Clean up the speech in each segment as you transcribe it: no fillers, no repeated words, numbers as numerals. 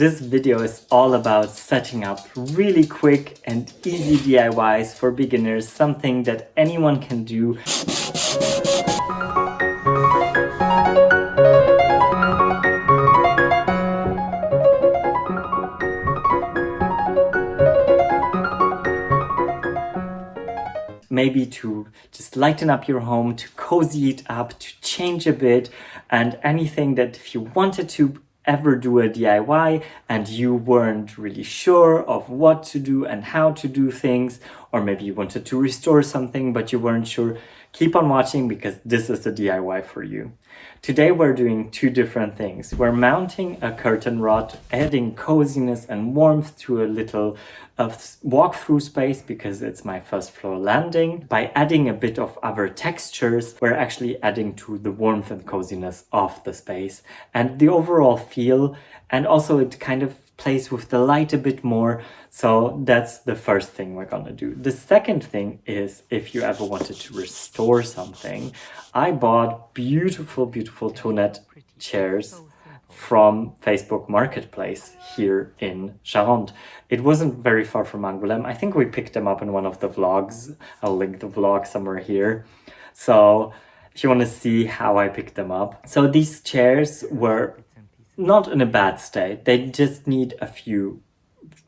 This video is all about setting up really quick and easy DIYs for beginners, something that anyone can do. Maybe to just lighten up your home, to cozy it up, to change a bit, and anything that if you wanted to ever do a DIY and you weren't really sure of what to do and how to do things, or maybe you wanted to restore something but you weren't sure, keep on watching because this is the DIY for you. Today we're doing two different things. We're mounting a curtain rod, adding coziness and warmth to a little walk-through space because it's my first floor landing. By adding a bit of other textures, we're actually adding to the warmth and coziness of the space and the overall feel, and also it kind of plays with the light a bit more. So that's the first thing we're gonna do. The second thing is, if you ever wanted to restore something, I bought beautiful Thonet chairs from Facebook Marketplace here in Charente. It wasn't very far from Angoulême. I think we picked them up in one of the vlogs. I'll link the vlog somewhere here. So if you want to see how I picked them up. So these chairs were not in a bad state. They just need a few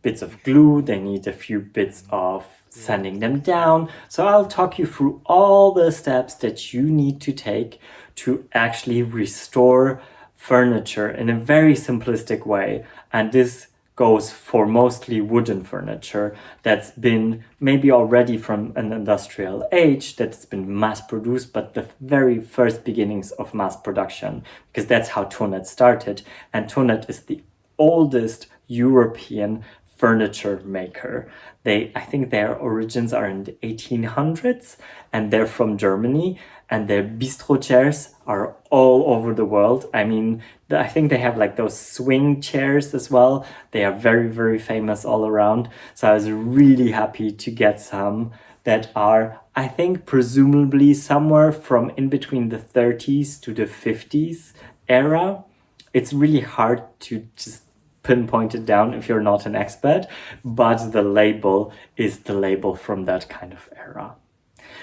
bits of glue. They need a few bits of sanding them down. So I'll talk you through all the steps that you need to take to actually restore furniture in a very simplistic way. And this goes for mostly wooden furniture that's been maybe already from an industrial age, that's been mass produced, but the very first beginnings of mass production, because that's how Thonet started. And Thonet is the oldest European furniture maker. I think their origins are in the 1800s and they're from Germany, and their bistro chairs are all over the world. I mean, I think they have like those swing chairs as well. They are very famous all around. So I was really happy to get some that are, I think, presumably somewhere from in between the 30s to the 50s era. It's really hard to just pinpoint it down if you're not an expert, but the label is the label from that kind of era.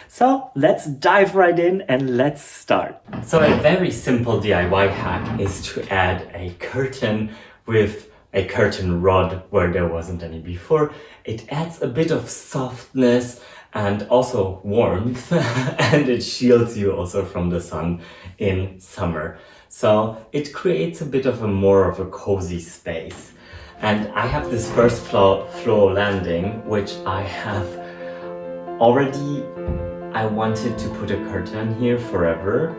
So let's dive right in and let's start. So a very simple DIY hack is to add a curtain with a curtain rod where there wasn't any before. It adds a bit of softness and also warmth and it shields you also from the sun in summer. So it creates a bit of more of a cozy space. And I have this first floor landing, which I have already, I wanted to put a curtain here forever.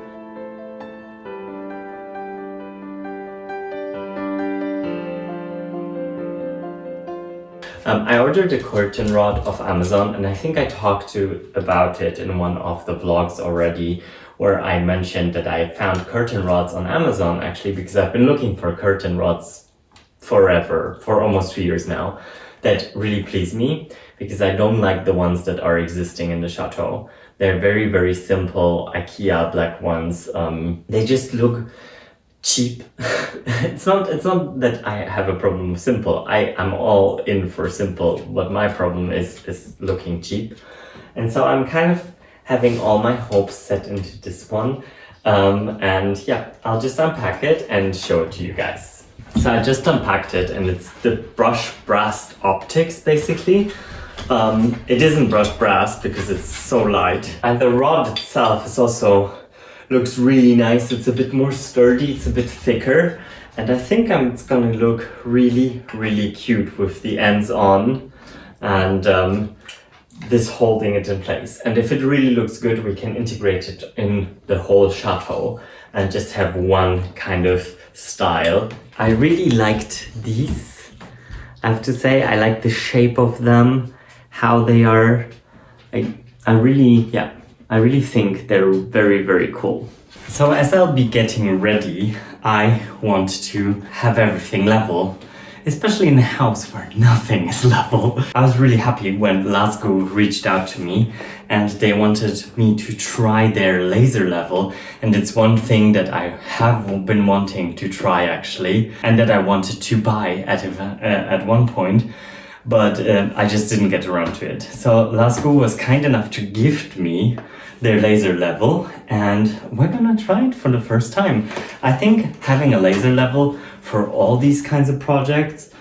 I ordered a curtain rod off Amazon, and I think I talked about it in one of the vlogs already, where I mentioned that I found curtain rods on Amazon actually because I've been looking for curtain rods forever, for almost 2 years now, that really please me, because I don't like the ones that are existing in the chateau. They're very simple IKEA black ones. They just look cheap. It's not that I have a problem with simple. I am all in for simple, but my problem is looking cheap. And so I'm kind of having all my hopes set into this one. And yeah, I'll just unpack it and show it to you guys. So I just unpacked it, and it's the brushed brass optics basically. It isn't brushed brass because it's so light. And the rod itself is also looks really nice. It's a bit more sturdy, it's a bit thicker. And I think it's gonna look really cute with the ends on and this holding it in place. And if it really looks good, we can integrate it in the whole chateau and just have one kind of style. I really liked these. I have to say, I like the shape of them, how they are. I really think they're very cool. So as I'll be getting ready, I want to have everything level. especially in a house where nothing is level. I was really happy when Lasgo reached out to me and they wanted me to try their laser level, and it's one thing that I have been wanting to try actually, and that I wanted to buy at one point, but I just didn't get around to it. So Lasgo was kind enough to gift me their laser level, and we're gonna try it for the first time. I think having a laser level for all these kinds of projects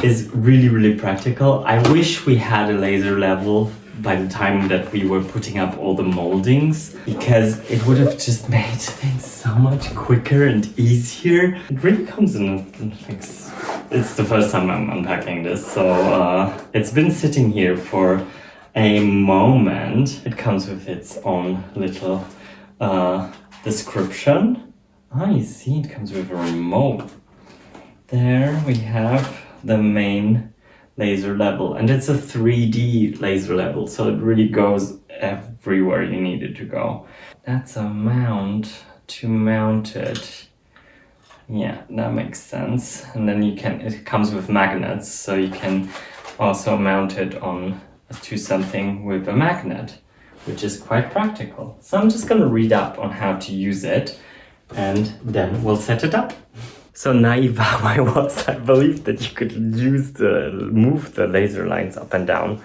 is really, really practical. I wish we had a laser level by the time that we were putting up all the moldings, because it would have just made things so much quicker and easier. It really comes in like, it's the first time I'm unpacking this, so it's been sitting here for a moment. It comes with its own little description. You see, it comes with a remote. There we have the main laser level, and it's a 3D laser level, so it really goes everywhere you need it to go. That's a mount to mount it. Yeah, that makes sense. And then it comes with magnets, so you can also mount it on to something with a magnet, which is quite practical. So I'm just gonna read up on how to use it, and then we'll set it up. So naive how I was, I believed that you could move the laser lines up and down,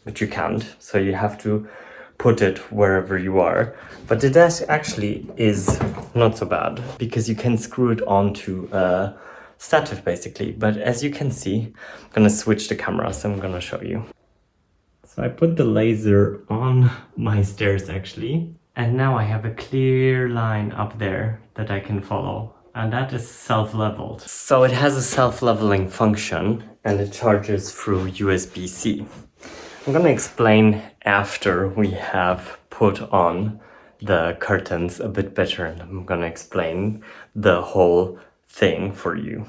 but you can't. So you have to put it wherever you are. But it actually is not so bad, because you can screw it onto a stative basically. But as you can see, I'm gonna switch the camera, so I'm gonna show you. So I put the laser on my stairs actually, and now I have a clear line up there that I can follow. And that is self-leveled. So it has a self-leveling function, and it charges through USB-C. I'm gonna explain after we have put on the curtains a bit better, and I'm gonna explain the whole thing for you.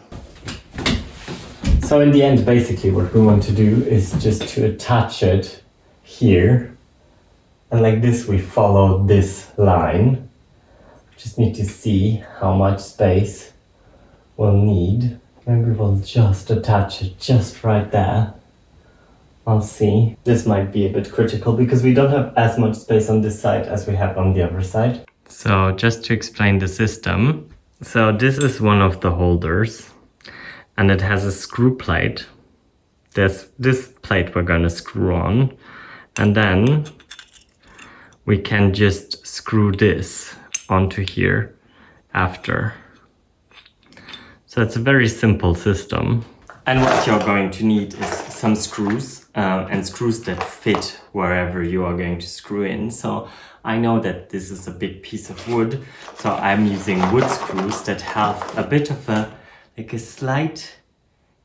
So in the end, basically what we want to do is just to attach it here. And like this, we follow this line. Just need to see how much space we'll need. Maybe we'll just attach it just right there. I'll see. This might be a bit critical because we don't have as much space on this side as we have on the other side. So just to explain the system. So this is one of the holders, and it has a screw plate. This plate we're gonna screw on, and then we can just screw this onto here after. So it's a very simple system. And what you're going to need is some screws, and screws that fit wherever you are going to screw in. So I know that this is a big piece of wood, so I'm using wood screws that have a bit of a slight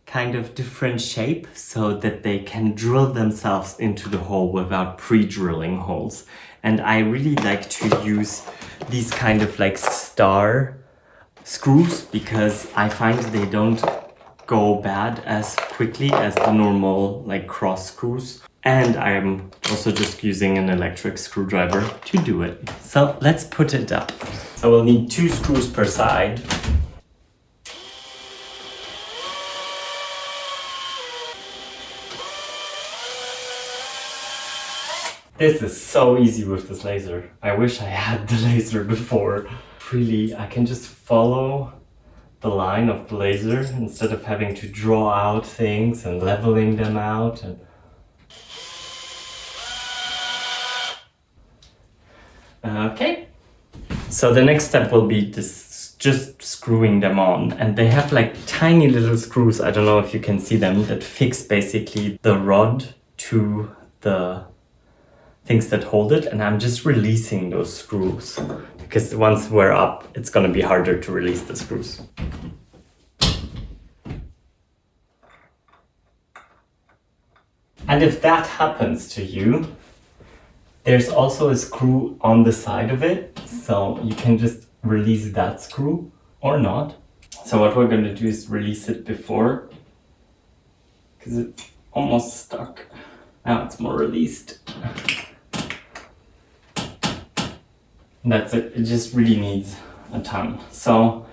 kind of different shape, so that they can drill themselves into the hole without pre-drilling holes. And I really like to use these kind of star screws, because I find they don't go bad as quickly as the normal cross screws. And I'm also just using an electric screwdriver to do it. So let's put it up. So we'll need 2 screws per side. This is so easy with this laser. I wish I had the laser before. Really, I can just follow the line of the laser instead of having to draw out things and leveling them out. Okay. So the next step will be just screwing them on. And they have tiny little screws, I don't know if you can see them, that fix basically the rod to the things that hold it, and I'm just releasing those screws, because once we're up, it's gonna be harder to release the screws. And if that happens to you, there's also a screw on the side of it, so you can just release that screw or not. So what we're gonna do is release it before, because it's almost stuck. Now it's more released. That's it. It just really needs a ton. So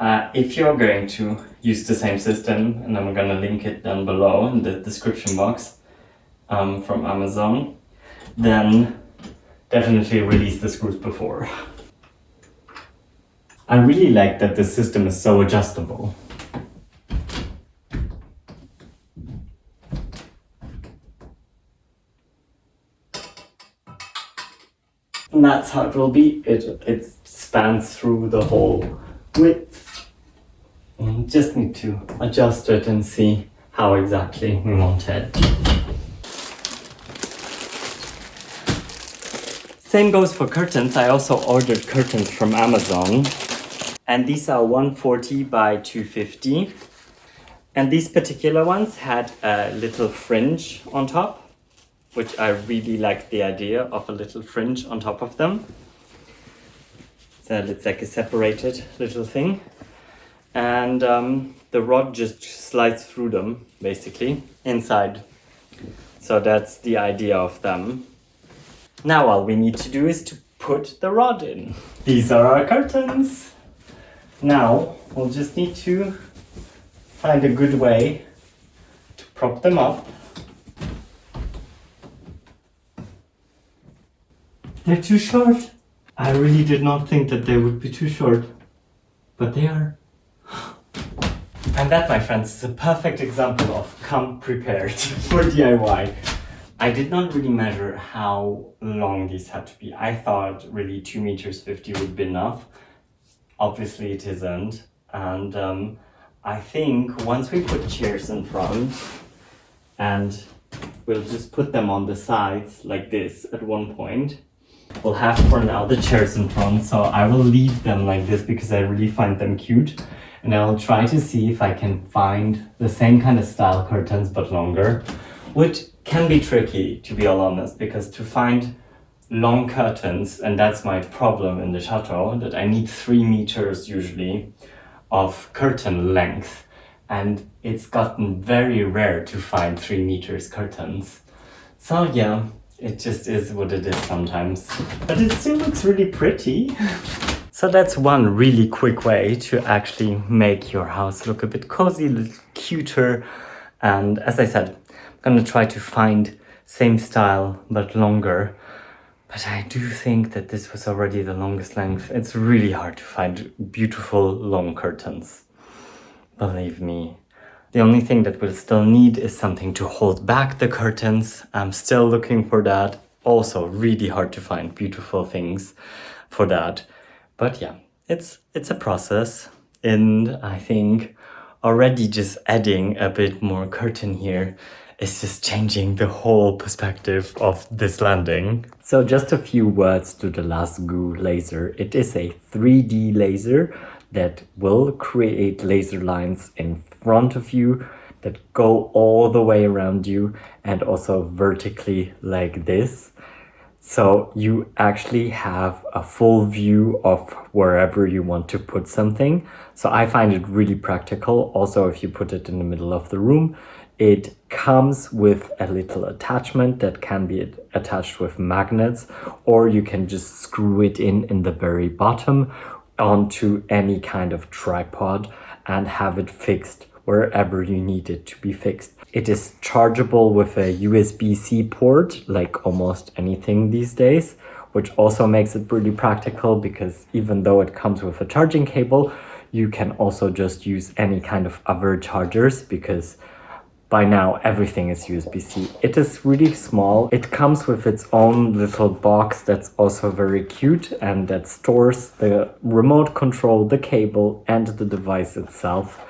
If you're going to use the same system, and I'm gonna link it down below in the description box from Amazon, then definitely release the screws before. I really like that the system is so adjustable. And that's how it will be. It spans through the whole width. And just need to adjust it and see how exactly we want it. Same goes for curtains. I also ordered curtains from Amazon. And these are 140 by 250. And these particular ones had a little fringe on top, which I really like the idea of a little fringe on top of them. So it's like a separated little thing. And the rod just slides through them, basically, inside. So that's the idea of them. Now all we need to do is to put the rod in. These are our curtains. Now we'll just need to find a good way to prop them up. They're too short. I really did not think that they would be too short, but they are. And that, my friends, is a perfect example of come prepared for DIY. I did not really measure how long these had to be. I thought really 2 meters 50 would be enough. Obviously it isn't. And I think once we put chairs in front, and we'll just put them on the sides like this at one point, we'll have for now the chairs in front. So I will leave them like this because I really find them cute. And I'll try to see if I can find the same kind of style curtains but longer, which can be tricky, to be all honest, because to find long curtains, and that's my problem in the chateau, that I need 3 meters usually of curtain length, and it's gotten very rare to find 3 meters curtains. So yeah, it just is what it is sometimes, but it still looks really pretty. So that's one really quick way to actually make your house look a bit cozy, a little cuter. And as I said, I'm gonna try to find same style but longer. But I do think that this was already the longest length. It's really hard to find beautiful long curtains. Believe me. The only thing that we'll still need is something to hold back the curtains. I'm still looking for that. Also really hard to find beautiful things for that. But yeah, it's a process, and I think already just adding a bit more curtain here is just changing the whole perspective of this landing. So just a few words to the Lasgo laser. It is a 3D laser that will create laser lines in front of you that go all the way around you and also vertically like this. So you actually have a full view of wherever you want to put something. So I find it really practical. Also, if you put it in the middle of the room, it comes with a little attachment that can be attached with magnets, or you can just screw it in the very bottom onto any kind of tripod and have it fixed wherever you need it to be fixed. It is chargeable with a USB-C port, like almost anything these days, which also makes it really practical because even though it comes with a charging cable, you can also just use any kind of other chargers because by now everything is USB-C. It is really small. It comes with its own little box that's also very cute and that stores the remote control, the cable, and the device itself.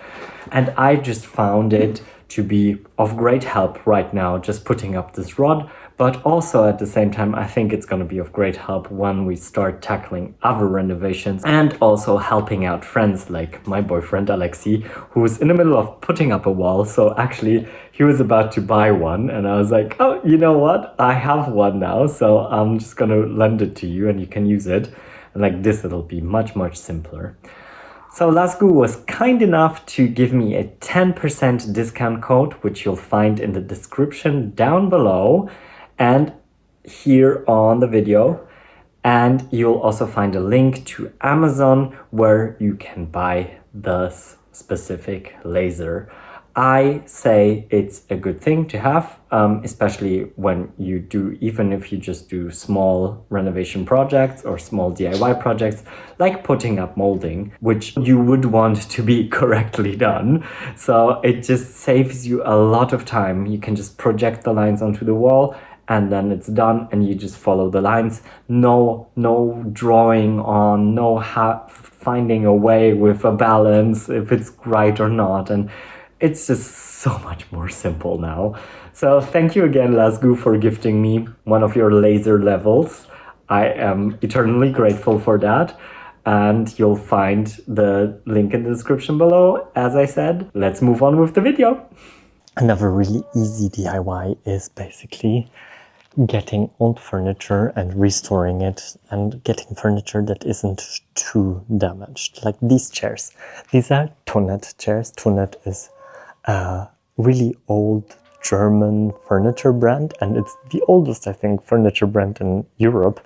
And I just found it to be of great help right now, just putting up this rod, but also at the same time, I think it's going to be of great help when we start tackling other renovations and also helping out friends like my boyfriend Alexi, who's in the middle of putting up a wall. So actually he was about to buy one and I was like, oh, you know what? I have one now. So I'm just going to lend it to you and you can use it. And like this, it'll be much, much simpler. So Lasgo was kind enough to give me a 10% discount code, which you'll find in the description down below and here on the video. And you'll also find a link to Amazon where you can buy the specific laser. I say it's a good thing to have, especially when you do, even if you just do small renovation projects or small DIY projects, like putting up molding, which you would want to be correctly done. So it just saves you a lot of time. You can just project the lines onto the wall and then it's done and you just follow the lines. No drawing on, finding a way with a balance if it's right or not. And it's just so much more simple now. So thank you again, Lasgu, for gifting me one of your laser levels. I am eternally grateful for that. And you'll find the link in the description below. As I said, let's move on with the video. Another really easy DIY is basically getting old furniture and restoring it and getting furniture that isn't too damaged. Like these chairs. These are Thonet chairs. Thonet is a really old German furniture brand, and it's the oldest, I think, furniture brand in Europe.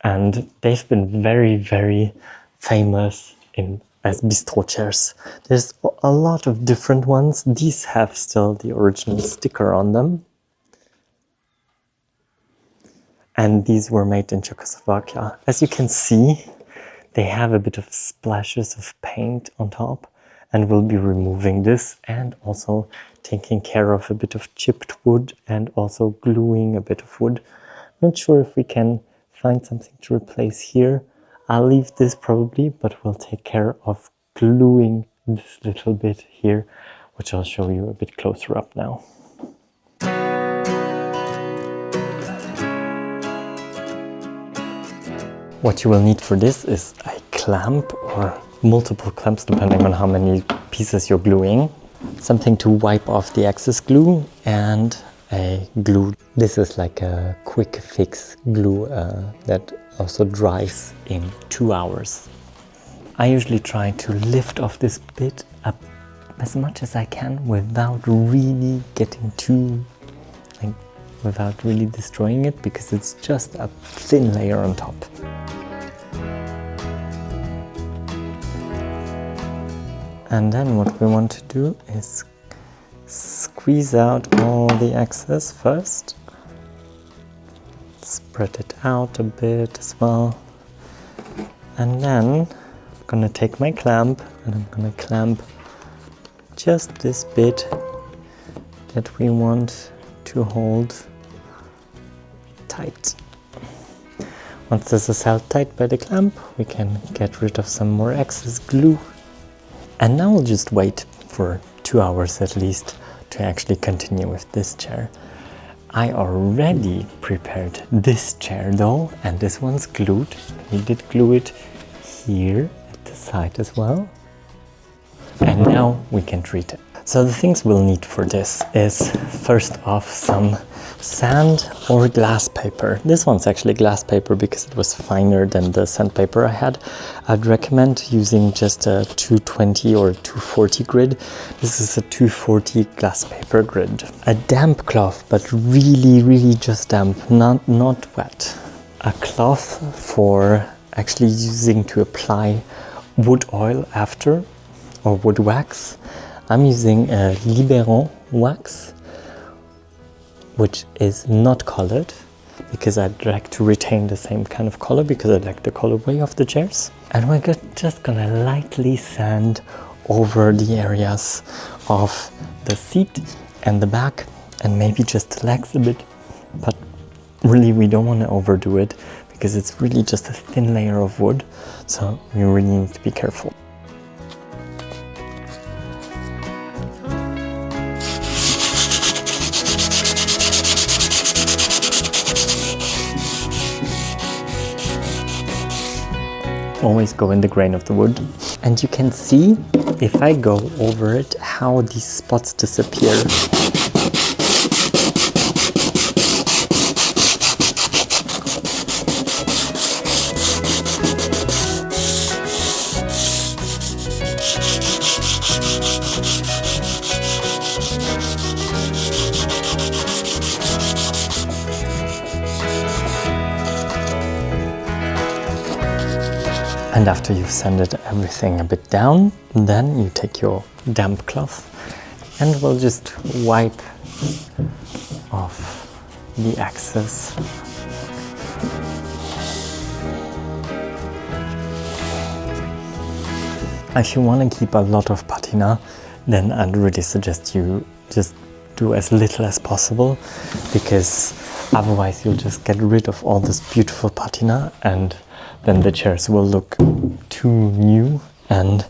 And they've been very, very famous as bistro chairs. There's a lot of different ones. These have still the original sticker on them. And these were made in Czechoslovakia. As you can see, they have a bit of splashes of paint on top, and we'll be removing this and also taking care of a bit of chipped wood and also gluing a bit of wood. Not sure if we can find something to replace here. I'll leave this probably, but we'll take care of gluing this little bit here, which I'll show you a bit closer up now. What you will need for this is a clamp or multiple clamps depending on how many pieces you're gluing, something to wipe off the excess glue, and a glue. This is like a quick fix glue that also dries in 2 hours. I usually try to lift off this bit up as much as I can without really getting without really destroying it, because it's just a thin layer on top. And then what we want to do is squeeze out all the excess first. Spread it out a bit as well. And then I'm gonna take my clamp and I'm gonna clamp just this bit that we want to hold tight. Once this is held tight by the clamp, we can get rid of some more excess glue. And now we'll just wait for 2 hours at least to actually continue with this chair. I already prepared this chair though, and this one's glued. We did glue it here at the side as well. And now we can treat it. So the things we'll need for this is first off some sand or glass paper. This one's actually glass paper because it was finer than the sandpaper I had. I'd recommend using just a 220 or 240 grid. This is a 240 glass paper grid. A damp cloth, but really just damp, not wet. A cloth for actually using to apply wood oil after, or wood wax. I'm using a Liberon wax, which is not colored, because I'd like to retain the same kind of color, because I like the colorway of the chairs. And we're just gonna lightly sand over the areas of the seat and the back, and maybe just the legs a bit. But really we don't want to overdo it, because it's really just a thin layer of wood, so we really need to be careful. Always go in the grain of the wood. And you can see, if I go over it, how these spots disappear. And after you've sanded everything a bit down, then you take your damp cloth and we'll just wipe off the excess. If you want to keep a lot of patina, then I'd really suggest you just do as little as possible, because otherwise you'll just get rid of all this beautiful patina and then the chairs will look too new. And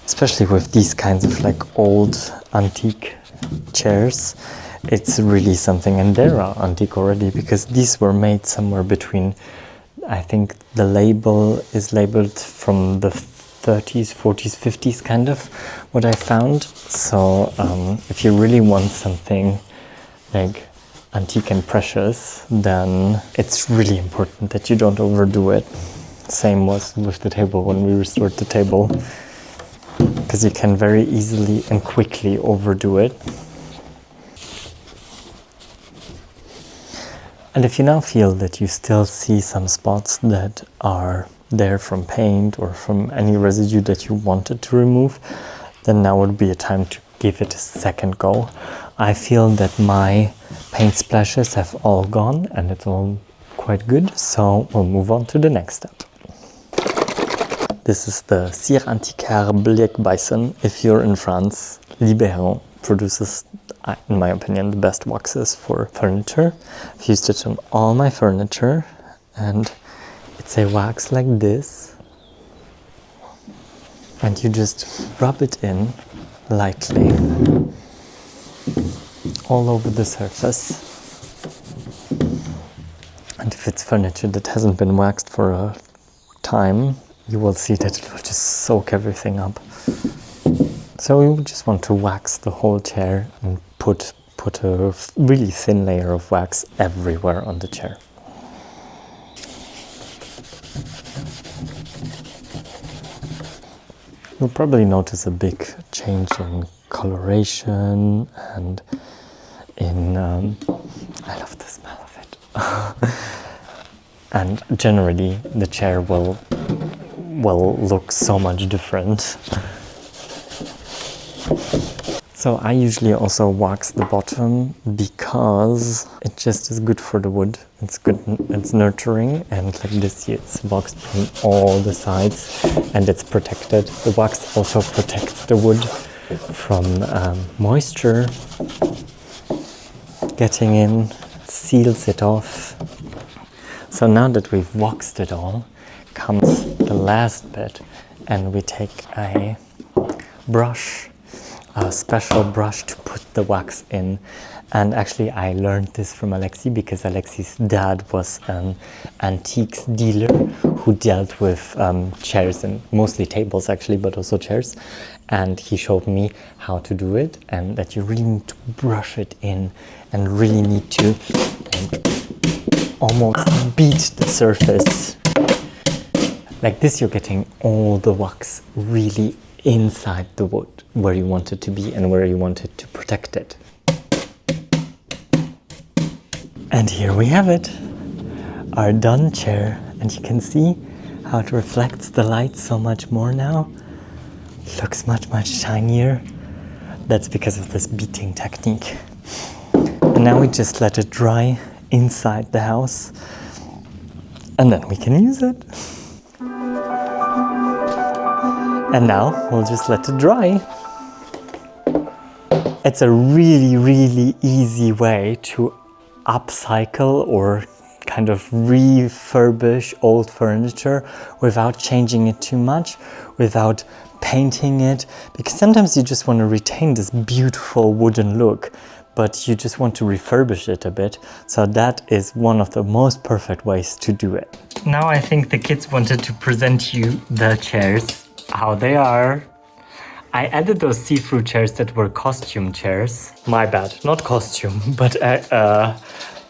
especially with these kinds of like old antique chairs, it's really something. And they are antique already, because these were made somewhere between, I think the label is labeled from the 30s, 40s, 50s kind of what I found. So if you really want something like antique and precious, then it's really important that you don't overdo it. Same was with the table when we restored the table, because you can very easily and quickly overdo it. And if you now feel that you still see some spots that are there from paint or from any residue that you wanted to remove, then now would be a time to give it a second go. I feel that my paint splashes have all gone and it's all quite good, so we'll move on to the next step. This is the Cire Antiquaire Black Bison. If you're in France, Libéron produces, in my opinion, the best waxes for furniture. I've used it on all my furniture, and it's a wax like this, and you just rub it in lightly all over the surface. And if it's furniture that hasn't been waxed for a time, you will see that it will just soak everything up. So we just want to wax the whole chair and put a really thin layer of wax everywhere on the chair. You'll probably notice a big change in coloration and in, I love the smell of it. And generally the chair will look so much different. So I usually also wax the bottom because it just is good for the wood. It's good, it's nurturing, and like this it's waxed from all the sides and it's protected. The wax also protects the wood from moisture getting in, seals it off. So now that we've waxed it all, comes the last bit, and we take a brush, a special brush to put the wax in. And actually I learned this from Alexi, because Alexi's dad was an antiques dealer who dealt with chairs, and mostly tables actually, but also chairs. And he showed me how to do it, and that you really need to brush it in and really need to almost beat the surface. Like this, you're getting all the wax really inside the wood, where you want it to be and where you want it to protect it. And here we have it, our done chair. And you can see how it reflects the light so much more now. It looks much, much shinier. That's because of this beating technique. And now we just let it dry inside the house, and then we can use it. And now we'll just let it dry. It's a really, really easy way to upcycle or kind of refurbish old furniture without changing it too much, without painting it, because sometimes you just want to retain this beautiful wooden look, but you just want to refurbish it a bit. So that is one of the most perfect ways to do it. Now I think the kids wanted to present you the chairs, how they are. I added those see-through chairs that were costume chairs. My bad, not costume, but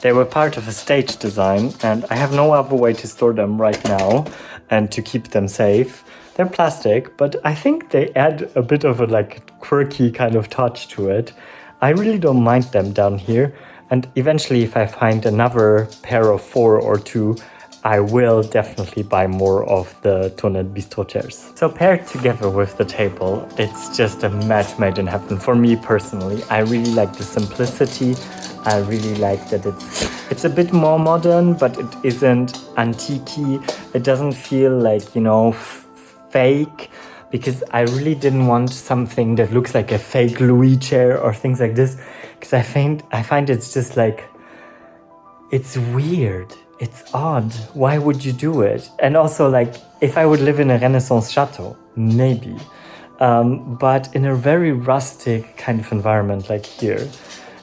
they were part of a stage design, and I have no other way to store them right now and to keep them safe. They're plastic, but I think they add a bit of a like quirky kind of touch to it. I really don't mind them down here, and eventually if I find another pair of 4 or 2, I will definitely buy more of the Thonet bistro chairs. So paired together with the table, it's just a match made in heaven for me personally. I really like the simplicity. I really like that it's a bit more modern, but it isn't antique-y. It doesn't feel like, you know, fake, because I really didn't want something that looks like a fake Louis chair or things like this, because I find it's just like, it's weird. It's odd. Why would you do it? And also, like, if I would live in a Renaissance chateau, maybe. But in a very rustic kind of environment like here,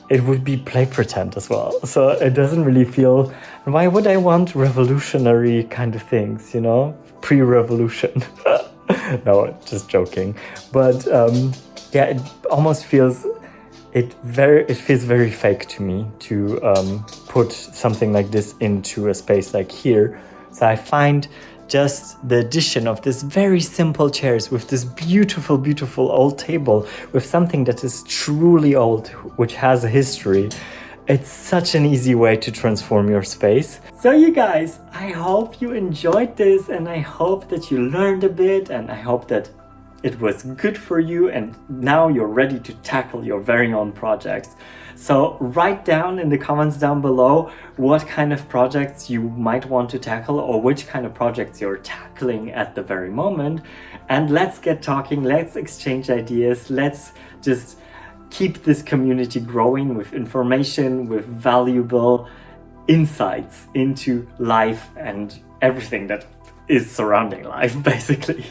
it would be play pretend as well. So it doesn't really feel... Why would I want revolutionary kind of things, you know? Pre-revolution. No, just joking. But yeah, it almost feels... It feels very fake to me to put something like this into a space like here. So I find just the addition of this very simple chairs with this beautiful, beautiful old table with something that is truly old, which has a history. It's such an easy way to transform your space. So you guys, I hope you enjoyed this, and I hope that you learned a bit, and I hope that it was good for you and now you're ready to tackle your very own projects. So write down in the comments down below what kind of projects you might want to tackle, or which kind of projects you're tackling at the very moment. And let's get talking, let's exchange ideas, let's just keep this community growing with information, with valuable insights into life and everything that is surrounding life, basically.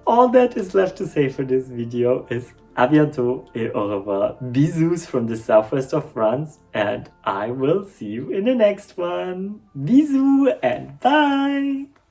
All that is left to say for this video is à bientôt et au revoir. Bisous from the southwest of France, and I will see you in the next one. Bisous and bye!